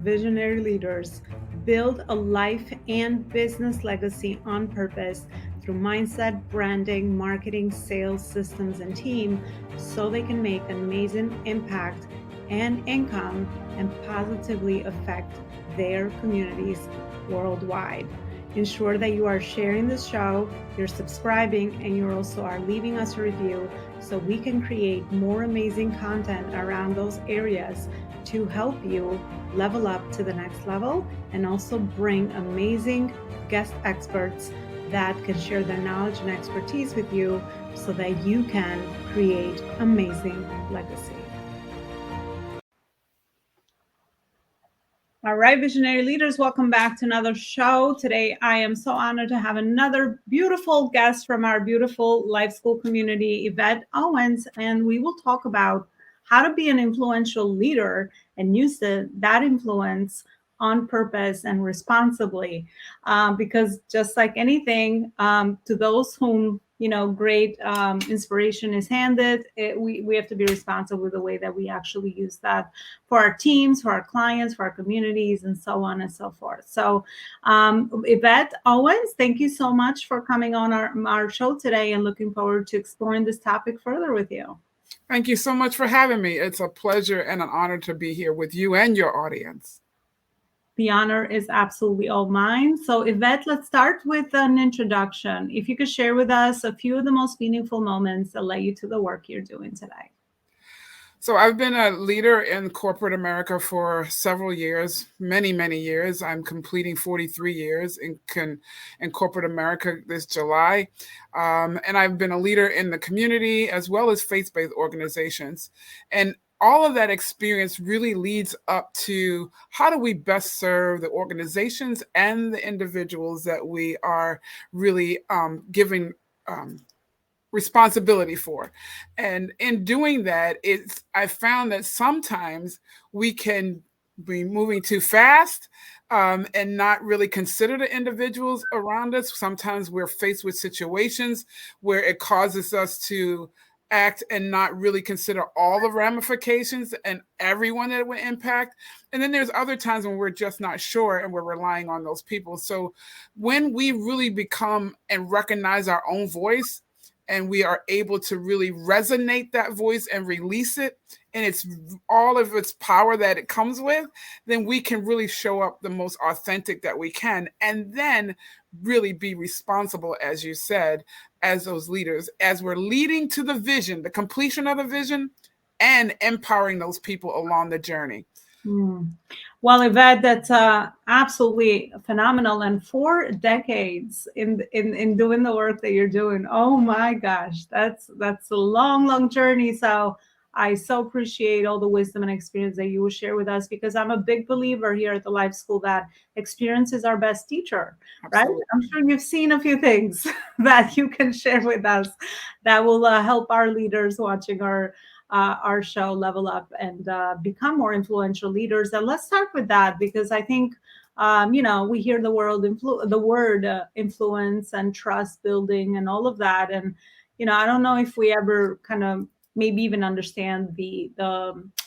Visionary leaders build a life and business legacy on purpose through mindset, branding, marketing, sales, systems, and team so they can make an amazing impact and income and positively affect their communities worldwide. Ensure that you are sharing this show, you're subscribing, and you also are leaving us a review so we can create more amazing content around those areas to help you level up to the next level and also bring amazing guest experts that can share their knowledge and expertise with you so that you can create amazing legacy. All right, visionary leaders, welcome back to another show. Today, I am so honored to have another beautiful guest from our beautiful Life School community, Yvette Owens, and we will talk about how to be an influential leader and use that influence on purpose and responsibly. Because just like anything, to those whom great inspiration is handed, we have to be responsible with the way that we actually use that for our teams, for our clients, for our communities, and so on and so forth. So, Yvette Owens, thank you so much for coming on our show today and looking forward to exploring this topic further with you. Thank you so much for having me. It's a pleasure and an honor to be here with you and your audience. The honor is absolutely all mine. So, Yvette, let's start with an introduction. If you could share with us a few of the most meaningful moments that led you to the work you're doing today. So I've been a leader in corporate America for several years, many, many years. I'm completing 43 years in corporate America this July. And I've been a leader in the community as well as faith-based organizations. And all of that experience really leads up to how do we best serve the organizations and the individuals that we are really giving responsibility for. And in doing that, I found that sometimes we can be moving too fast and not really consider the individuals around us. Sometimes we're faced with situations where it causes us to act and not really consider all the ramifications and everyone that it would impact. And then there's other times when we're just not sure and we're relying on those people. So when we really become and recognize our own voice, and we are able to really resonate that voice and release it and it's all of its power that it comes with, then we can really show up the most authentic that we can, and then really be responsible, as you said, as those leaders, as we're leading to the vision, the completion of the vision, and empowering those people along the journey. Well, Yvette, that's absolutely phenomenal. And 4 decades in doing the work that you're doing. Oh my gosh, that's a long, long journey. So I so appreciate all the wisdom and experience that you will share with us because I'm a big believer here at the Life School that experience is our best teacher, right? Absolutely. I'm sure you've seen a few things that you can share with us that will help our leaders watching our show level up and become more influential leaders. And let's start with that because I think we hear the word influence and trust building and all of that, and I don't know if we ever kind of maybe even understand the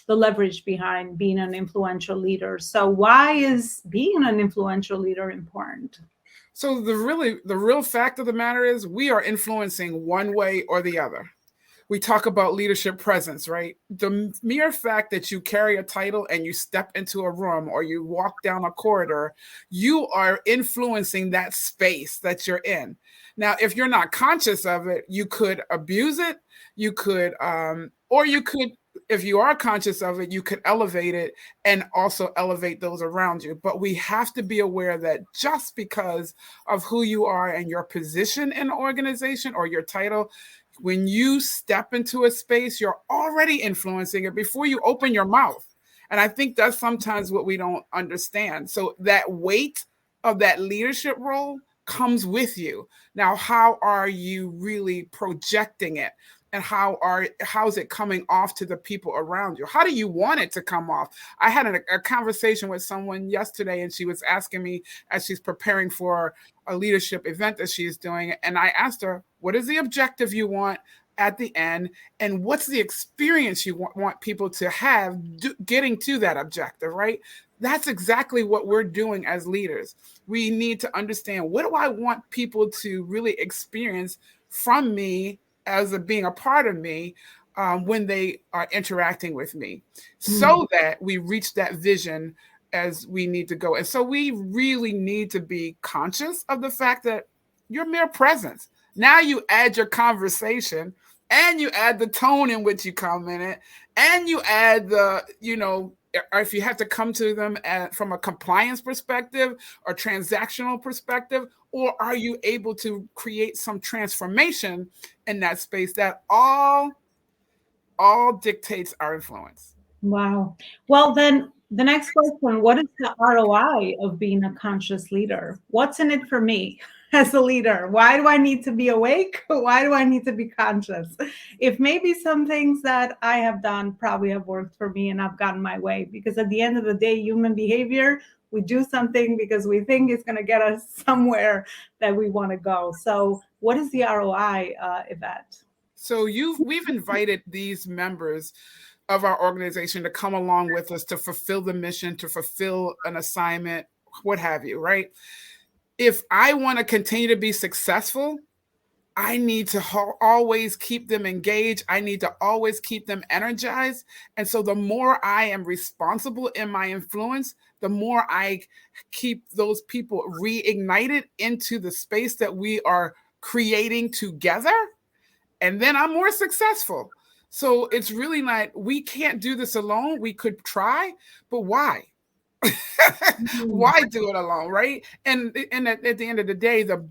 leverage behind being an influential leader. So why is being an influential leader important? So the real fact of the matter is we are influencing one way or the other. We talk about leadership presence, right? The mere fact that you carry a title and you step into a room or you walk down a corridor, you are influencing that space that you're in. Now, if you're not conscious of it, you could abuse it. You could, or you could, if you are conscious of it, you could elevate it and also elevate those around you. But we have to be aware that just because of who you are and your position in the organization or your title, when you step into a space, you're already influencing it before you open your mouth. And I think that's sometimes what we don't understand. So that weight of that leadership role comes with you. Now, how are you really projecting it? And how's it coming off to the people around you? How do you want it to come off? I had a conversation with someone yesterday, and she was asking me as she's preparing for a leadership event that she's doing, and I asked her, "What is the objective you want at the end, and what's the experience you want people to have getting to that objective?" Right? That's exactly what we're doing as leaders. We need to understand, what do I want people to really experience from me as being a part of me, when they are interacting with me, so that we reach that vision as we need to go. And so we really need to be conscious of the fact that your mere presence, now you add your conversation, and you add the tone in which you come in it, and you add the, or if you have to come to them from a compliance perspective or transactional perspective, or are you able to create some transformation in that space? That all dictates our influence. Wow. Well, then the next question, what is the ROI of being a conscious leader? What's in it for me as a leader? Why do I need to be awake? Why do I need to be conscious? If maybe some things that I have done probably have worked for me and I've gotten my way, because at the end of the day, human behavior, we do something because we think it's going to get us somewhere that we want to go. So what is the ROI, Yvette? So we've invited these members of our organization to come along with us to fulfill the mission, to fulfill an assignment, what have you, right? If I want to continue to be successful, I need to always keep them engaged. I need to always keep them energized. And so the more I am responsible in my influence, the more I keep those people reignited into the space that we are creating together. And then I'm more successful. So it's really not, we can't do this alone. We could try, but why? Why do it alone, right? And at the end of the day, the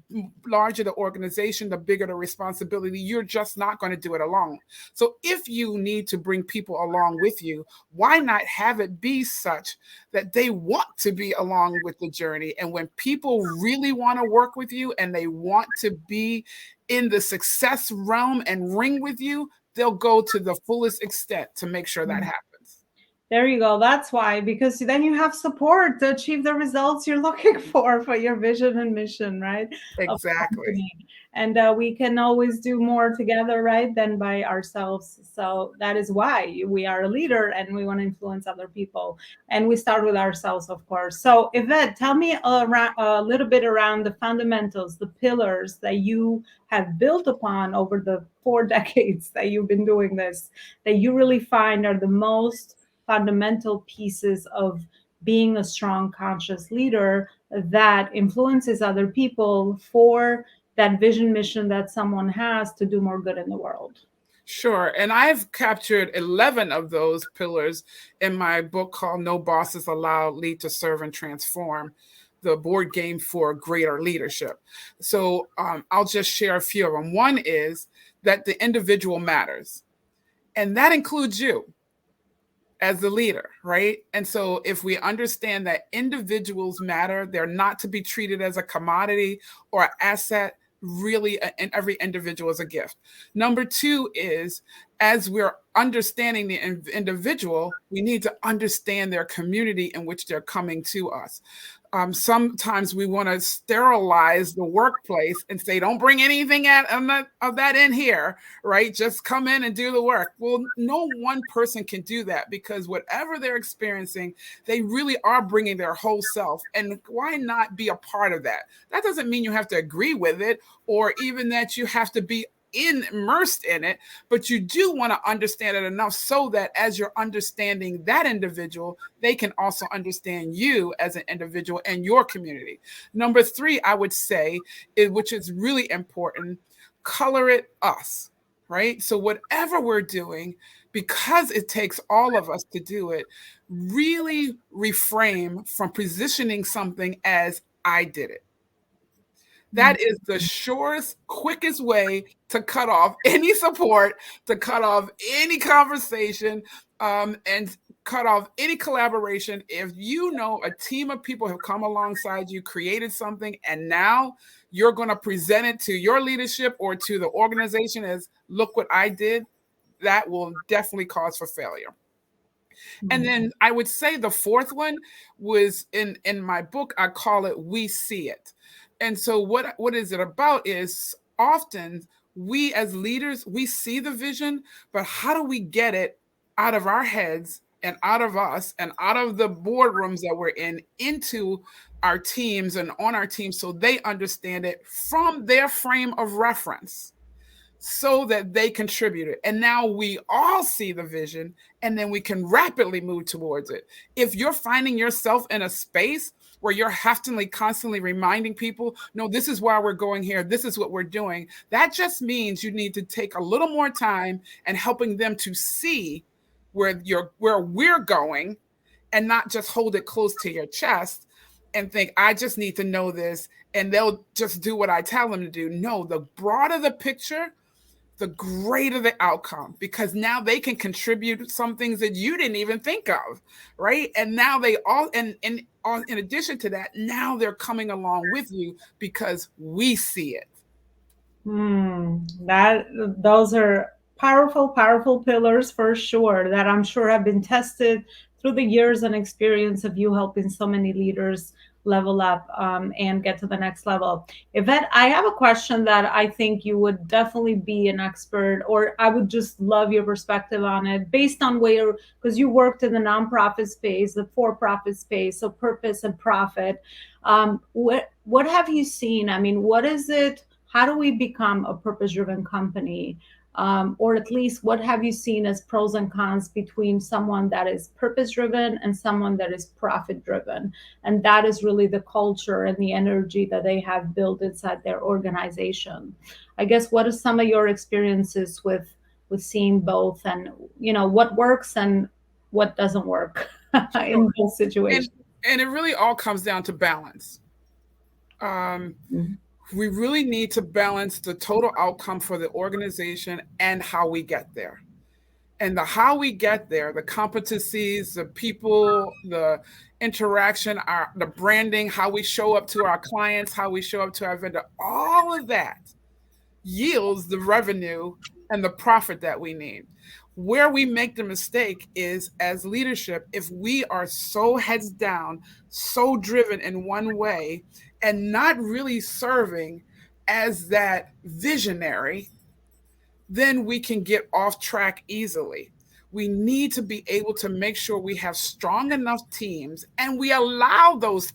larger the organization, the bigger the responsibility. You're just not going to do it alone. So if you need to bring people along with you, why not have it be such that they want to be along with the journey? And when people really want to work with you and they want to be in the success realm and ring with you, they'll go to the fullest extent to make sure that happens. There you go. That's why, because then you have support to achieve the results you're looking for your vision and mission, right? Exactly. And we can always do more together, right, than by ourselves. So that is why we are a leader and we want to influence other people. And we start with ourselves, of course. So Yvette, tell me a little bit around the fundamentals, the pillars that you have built upon over the 4 decades that you've been doing this, that you really find are the most fundamental pieces of being a strong, conscious leader that influences other people for that vision mission that someone has to do more good in the world. Sure. And I've captured 11 of those pillars in my book called No Bosses Allowed, Lead to Serve and Transform, the board game for greater leadership. So I'll just share a few of them. One is that the individual matters, and that includes you as the leader, right? And so if we understand that individuals matter, they're not to be treated as a commodity or an asset, really, and every individual is a gift. Number 2 is, as we're understanding the individual, we need to understand their community in which they're coming to us. Sometimes we want to sterilize the workplace and say, don't bring anything of that in here, right? Just come in and do the work. Well, no one person can do that, because whatever they're experiencing, they really are bringing their whole self. And why not be a part of that? That doesn't mean you have to agree with it, or even that you have to be immersed in it, but you do want to understand it enough so that as you're understanding that individual, they can also understand you as an individual and your community. Number 3, I would say, which is really important, color it us, right? So whatever we're doing, because it takes all of us to do it, really reframe from positioning something as I did it. That is the surest, quickest way to cut off any support, to cut off any conversation, and cut off any collaboration. If you know a team of people have come alongside you, created something, and now you're going to present it to your leadership or to the organization as, look what I did, that will definitely cause for failure. And then I would say the 4th one was in my book, I call it We See It. And so what is it about is, often we as leaders, we see the vision, but how do we get it out of our heads and out of us and out of the boardrooms that we're in into our teams and on our teams so they understand it from their frame of reference so that they contribute it. And now we all see the vision and then we can rapidly move towards it. If you're finding yourself in a space where you're constantly reminding people, no, this is why we're going here, this is what we're doing, that just means you need to take a little more time and helping them to see where we're going and not just hold it close to your chest and think, I just need to know this and they'll just do what I tell them to do. No, the broader the picture, the greater the outcome, because now they can contribute some things that you didn't even think of, right? And now they all, and in addition to that, now they're coming along with you because we see it. That those are powerful, powerful pillars for sure that I'm sure have been tested through the years and experience of you helping so many leaders level up and get to the next level. Yvette, I have a question that I think you would definitely be an expert, or I would just love your perspective on it based on where, because you worked in the nonprofit space, the for-profit space, so purpose and profit. What have you seen? I mean, what is it? How do we become a purpose-driven company? Or at least what have you seen as pros and cons between someone that is purpose-driven and someone that is profit-driven? And that is really the culture and the energy that they have built inside their organization. I guess, what are some of your experiences with seeing both, and what works and what doesn't work in those situations? And it really all comes down to balance. We really need to balance the total outcome for the organization and how we get there. And the how we get there, the competencies, the people, the interaction, the branding, how we show up to our clients, how we show up to our vendor, all of that yields the revenue and the profit that we need. Where we make the mistake is, as leadership, if we are so heads down, so driven in one way, and not really serving as that visionary, then we can get off track easily. We need to be able to make sure we have strong enough teams and we allow those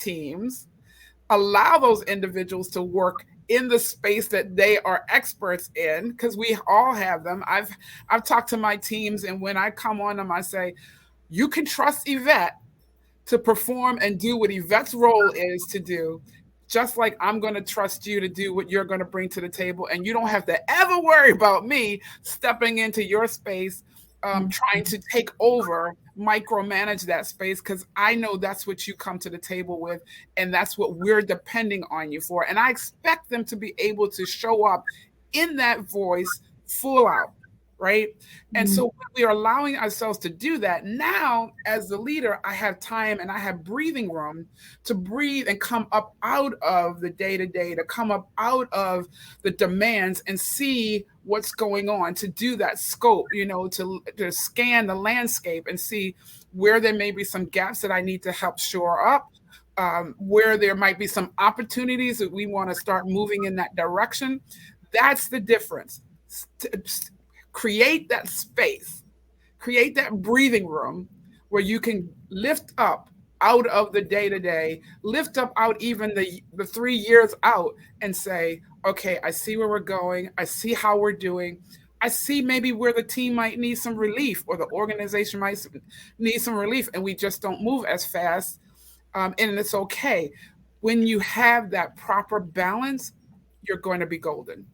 individuals to work in the space that they are experts in, because we all have them. I've talked to my teams, and when I come on them, I say, you can trust Yvette to perform and do what Yvette's role is to do, just like I'm going to trust you to do what you're going to bring to the table. And you don't have to ever worry about me stepping into your space, trying to take over, micromanage that space, because I know that's what you come to the table with, and that's what we're depending on you for. And I expect them to be able to show up in that voice full out, right? And so when we are allowing ourselves to do that, now as the leader, I have time and I have breathing room to breathe and come up out of the day-to-day, to come up out of the demands and see what's going on, to do that scope, to scan the landscape and see where there may be some gaps that I need to help shore up, where there might be some opportunities that we want to start moving in that direction. That's the difference. Create that space, create that breathing room where you can lift up out of the day-to-day, lift up out even the 3 years out and say, okay, I see where we're going. I see how we're doing. I see maybe where the team might need some relief or the organization might need some relief, and we just don't move as fast. And it's okay. When you have that proper balance, you're going to be golden.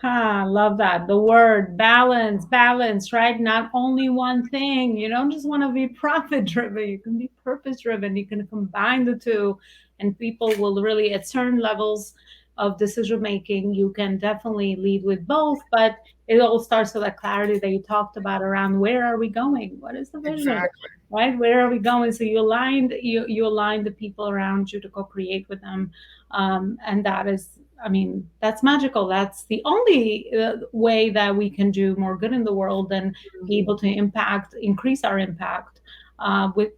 Love that. The word balance, balance, right? Not only one thing. You don't just want to be profit driven, you can be purpose driven. You can combine the two, and people will really, at certain levels of decision making, you can definitely lead with both. But it all starts with that clarity that you talked about around where are we going? What is the vision? Exactly. Right? Where are we going? So you align the people around you to co-create with them. And that is, I mean, that's magical. That's the only way that we can do more good in the world and be able to increase our impact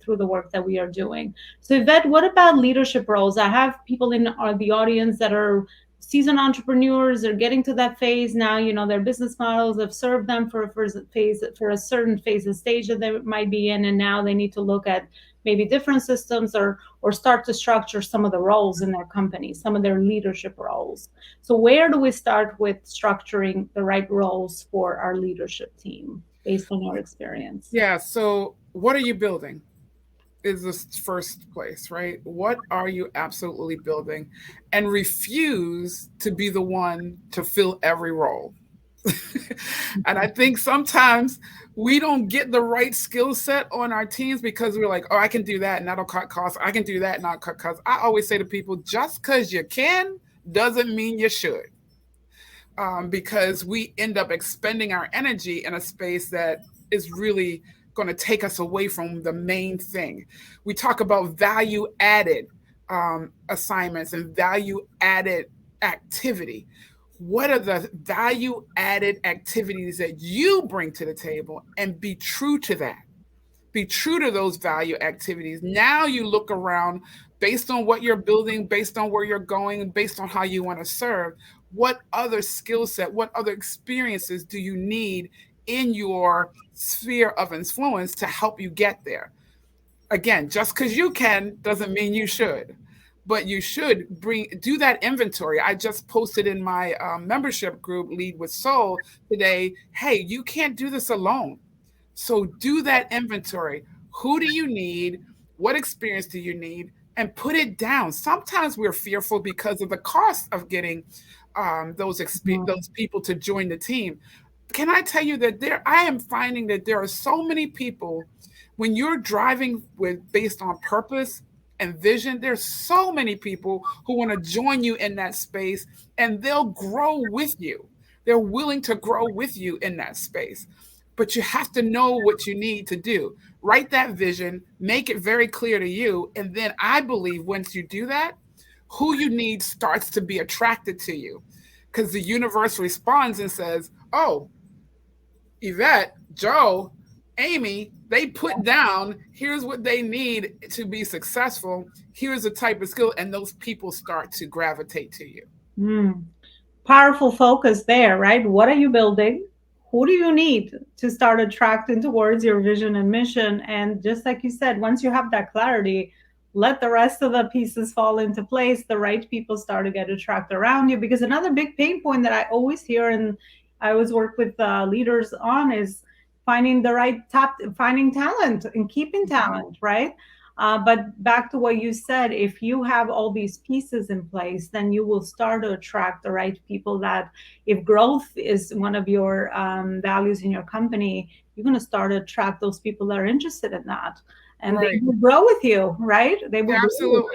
through the work that we are doing. So, Yvette, what about leadership roles? I have people in the audience that are seasoned entrepreneurs are getting to that phase now. Their business models have served them for a first phase, for a certain phase of stage that they might be in, and now they need to look at maybe different systems, or start to structure some of the roles in their company, some of their leadership roles. So where do we start with structuring the right roles for our leadership team based on your experience? Yeah. So, what are you building? Is the first place, right? What are you absolutely building? And refuse to be the one to fill every role. And I think sometimes we don't get the right skill set on our teams because we're like, oh, I can do that and that'll cut costs. I can do that and I'll cut costs. I always say to people, just because you can doesn't mean you should. Because we end up expending our energy in a space that is really going to take us away from the main thing. We talk about value added assignments and value added activity. What are the value added activities that you bring to the table, and be true to that? Be true to those value activities. Now you look around based on what you're building, based on where you're going, based on how you want to serve. What other skill set, what other experiences do you need in your sphere of influence to help you get there? Again, just because you can doesn't mean you should, but you should do that inventory. I just posted in my membership group, Lead with Soul, today, hey, you can't do this alone. So do that inventory. Who do you need? What experience do you need? And put it down. Sometimes we're fearful because of the cost of getting those people to join the team. Can I tell you that I am finding that there are so many people, when you're driving based on purpose and vision, there's so many people who want to join you in that space, and they'll grow with you. They're willing to grow with you in that space. But you have to know what you need to do. Write that vision, make it very clear to you. And then I believe once you do that, who you need starts to be attracted to you, because the universe responds and says, oh, Yvette, Joe, Amy, they put down, here's what they need to be successful. Here's the type of skill. And those people start to gravitate to you. Powerful focus there, right? What are you building? Who do you need to start attracting towards your vision and mission? And just like you said, once you have that clarity, let the rest of the pieces fall into place. The right people start to get attracted around you. Because another big pain point that I always hear, and I always work with leaders on, is finding finding talent and keeping talent, right? But back to what you said, if you have all these pieces in place, then you will start to attract the right people. That if growth is one of your values in your company, you're going to start to attract those people that are interested in that. And right. They will grow with you, right? They will. Absolutely.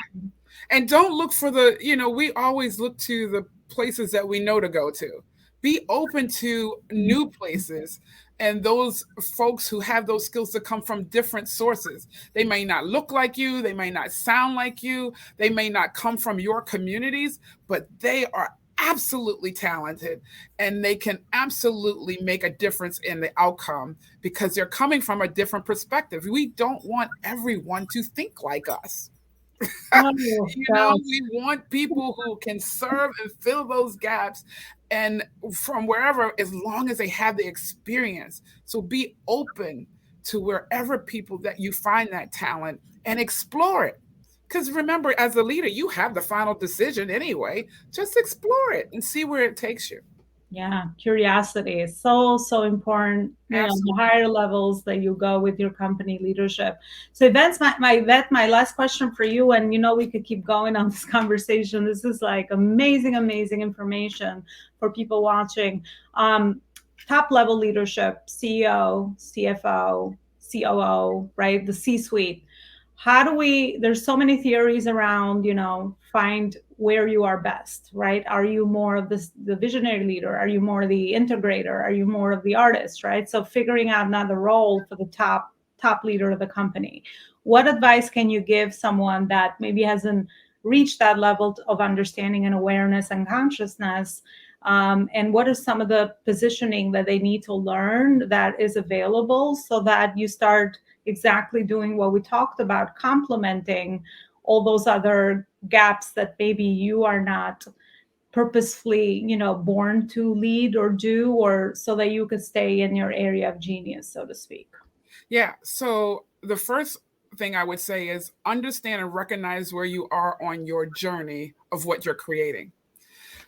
And don't look for we always look to the places that we know to go to. Be open to new places and those folks who have those skills to come from different sources. They may not look like you, they may not sound like you, they may not come from your communities, but they are absolutely talented and they can absolutely make a difference in the outcome because they're coming from a different perspective. We don't want everyone to think like us. We want people who can serve and fill those gaps and from wherever, as long as they have the experience. So be open to wherever people that you find that talent and explore it. Because remember, as a leader, you have the final decision anyway. Just explore it and see where it takes you. Yeah, curiosity is so important. The higher levels that you go with your company leadership. So that's my last question for you. And we could keep going on this conversation. This is like amazing information for people watching. Top level leadership, CEO, CFO, COO, right? The C-suite. There's so many theories around, find where you are best, right? Are you more of the visionary leader? Are you more the integrator? Are you more of the artist, right? So figuring out another role for the top leader of the company. What advice can you give someone that maybe hasn't reached that level of understanding and awareness and consciousness? And what are some of the positioning that they need to learn that is available so that you start exactly doing what we talked about, complementing all those other gaps that maybe you are not purposefully, born to lead or do, or so that you could stay in your area of genius, so to speak? Yeah. So the first thing I would say is understand and recognize where you are on your journey of what you're creating.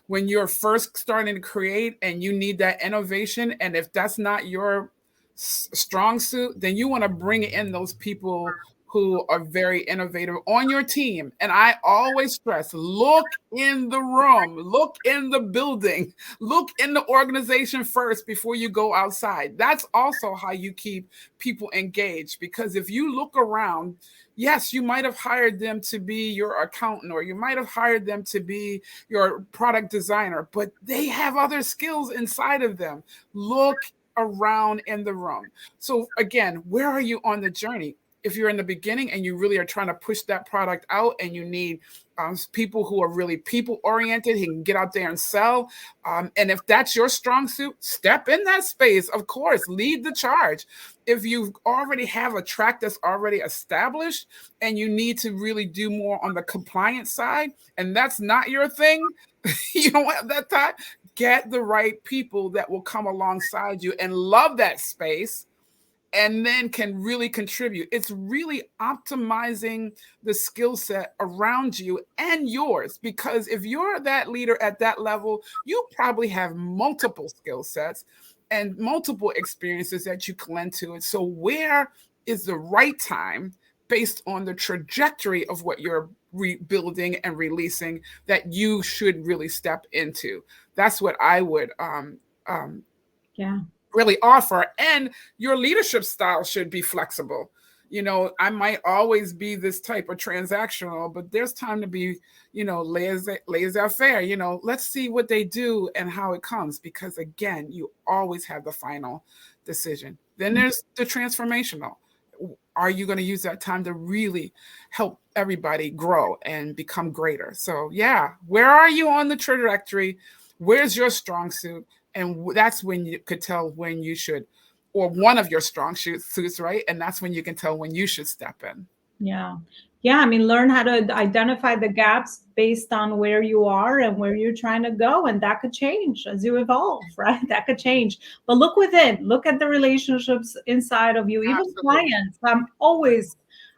When you're first starting to create and you need that innovation, and if that's not your strong suit, then you want to bring in those people who are very innovative on your team. And I always stress, look in the room, look in the building, look in the organization first before you go outside. That's also how you keep people engaged, because if you look around, yes, you might have hired them to be your accountant, or you might have hired them to be your product designer, but they have other skills inside of them. Look around in the room. So again, where are you on the journey? If you're in the beginning and you really are trying to push that product out, and you need people who are really people oriented, who can get out there and sell. And if that's your strong suit, step in that space. Of course, lead the charge. If you already have a track that's already established and you need to really do more on the compliance side, and that's not your thing, you don't have that time, get the right people that will come alongside you and love that space and then can really contribute. It's really optimizing the skill set around you and yours, because if you're that leader at that level, you probably have multiple skill sets and multiple experiences that you can lend to it. So where is the right time, based on the trajectory of what you're rebuilding and releasing, that you should really step into? That's what I would Yeah. really offer. And your leadership style should be flexible. I might always be this type of transactional, but there's time to be, laissez-faire. Let's see what they do and how it comes, because again, you always have the final decision. Then there's the transformational. Are you going to use that time to really help everybody grow and become greater? So yeah, where are you on the trajectory? Where's your strong suit? And that's when you could tell when you should, or one of your strong suits, right? And that's when you can tell when you should step in. Yeah. Yeah. I mean, learn how to identify the gaps based on where you are and where you're trying to go. And that could change as you evolve, right? That could change. But look within, look at the relationships inside of you, even Absolutely. clients. I'm always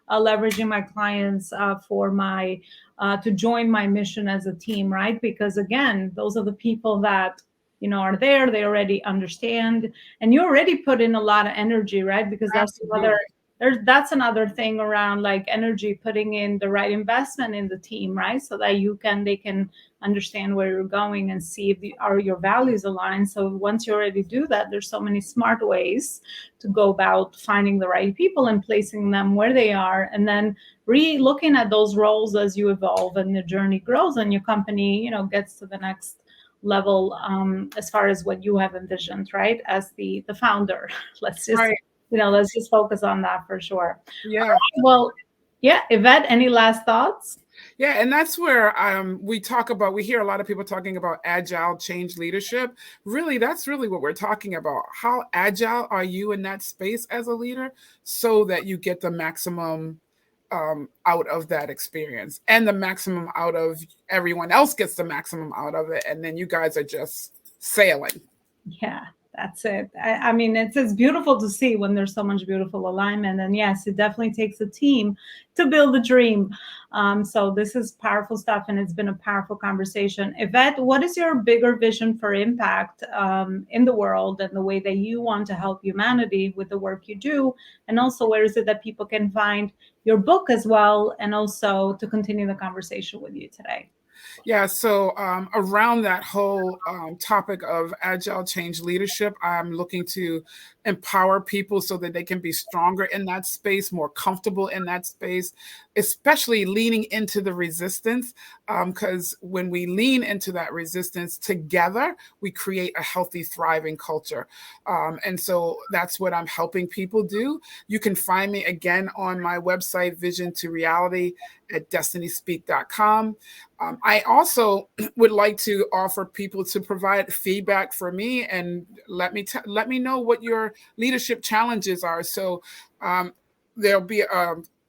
leveraging my clients for to join my mission as a team, right? Because again, those are the people that are there. They already understand, and you already put in a lot of energy, right? Because Absolutely. that's another thing around like energy, putting in the right investment in the team, right? So that they can understand where you're going and see if are your values aligned. So once you already do that, there's so many smart ways to go about finding the right people and placing them where they are, and then re-looking at those roles as you evolve and the journey grows and your company gets to the next level, as far as what you have envisioned, right, as the founder. let's just Right. let's just focus on that for sure. Yeah. Well, yeah, Yvette, any last thoughts? Yeah, and that's where we hear a lot of people talking about agile change leadership. Really, that's really what we're talking about. How agile are you in that space as a leader, so that you get the maximum out of that experience, and the maximum out of everyone else gets the maximum out of it. And then you guys are just sailing. Yeah, that's it. I mean, it's beautiful to see when there's so much beautiful alignment. And yes, it definitely takes a team to build a dream. So this is powerful stuff, and it's been a powerful conversation. Yvette, what is your bigger vision for impact in the world, and the way that you want to help humanity with the work you do? And also, where is it that people can find your book as well, and also to continue the conversation with you today? Yeah, so around that whole topic of agile change leadership, I'm looking to empower people so that they can be stronger in that space, more comfortable in that space, especially leaning into the resistance. Because when we lean into that resistance together, we create a healthy, thriving culture. And so that's what I'm helping people do. You can find me again on my website, Vision to Reality, at destinyspeak.com. I also would like to offer people to provide feedback for me and let me know what your leadership challenges are. So there'll be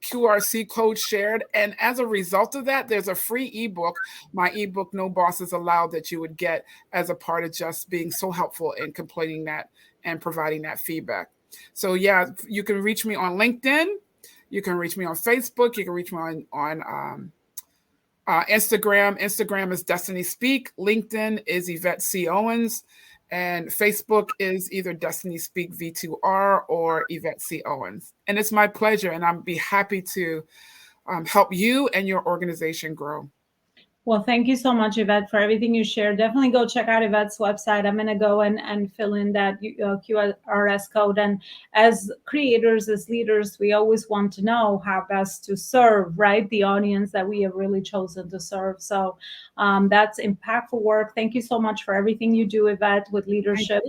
QRC code shared. And as a result of that, there's a free ebook, my ebook, No Bosses Allowed, that you would get as a part of just being so helpful in completing that and providing that feedback. So yeah, you can reach me on LinkedIn. You can reach me on Facebook. You can reach me on Instagram. Instagram is Destiny Speak. LinkedIn is Yvette C. Owens. And Facebook is either Destiny Speak V2R or Yvette C. Owens. And it's my pleasure, and I'd be happy to help you and your organization grow. Well, thank you so much, Yvette, for everything you shared. Definitely go check out Yvette's website. I'm going to go and fill in that QRS code. And as creators, as leaders, we always want to know how best to serve, right, the audience that we have really chosen to serve. So that's impactful work. Thank you so much for everything you do, Yvette, with leadership.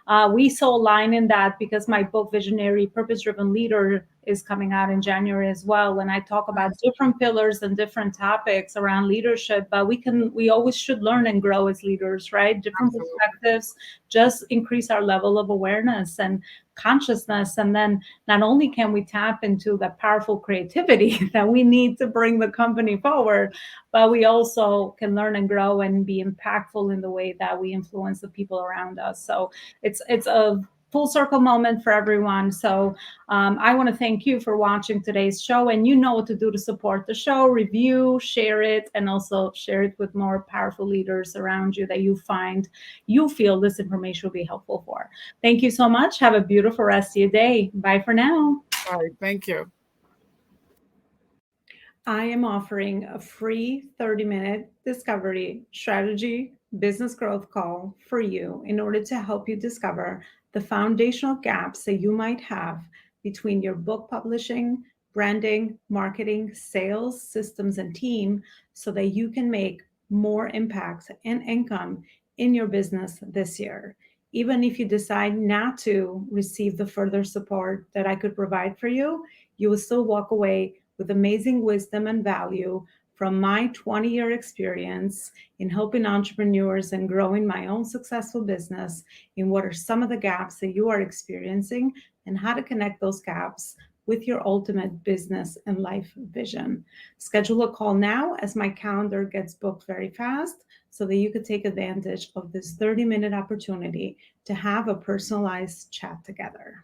And we so align in that because my book, Visionary Purpose-Driven Leader, is coming out in January as well. And I talk about different pillars and different topics around leadership, but we always should learn and grow as leaders, right? Different perspectives just increase our level of awareness and consciousness. And then not only can we tap into the powerful creativity that we need to bring the company forward, but we also can learn and grow and be impactful in the way that we influence the people around us. So it's a full circle moment for everyone. So I want to thank you for watching today's show, and you know what to do to support the show: review, share it, and also share it with more powerful leaders around you that you feel this information will be helpful for. Thank you so much. Have a beautiful rest of your day. Bye for now. All right, thank you. I am offering a free 30-minute discovery strategy business growth call for you in order to help you discover the foundational gaps that you might have between your book publishing, branding, marketing, sales, systems, and team, so that you can make more impact and income in your business this year. Even if you decide not to receive the further support that I could provide for you, you will still walk away with amazing wisdom and value from my 20-year experience in helping entrepreneurs and growing my own successful business, in what are some of the gaps that you are experiencing and how to connect those gaps with your ultimate business and life vision. Schedule a call now, as my calendar gets booked very fast, so that you could take advantage of this 30-minute opportunity to have a personalized chat together.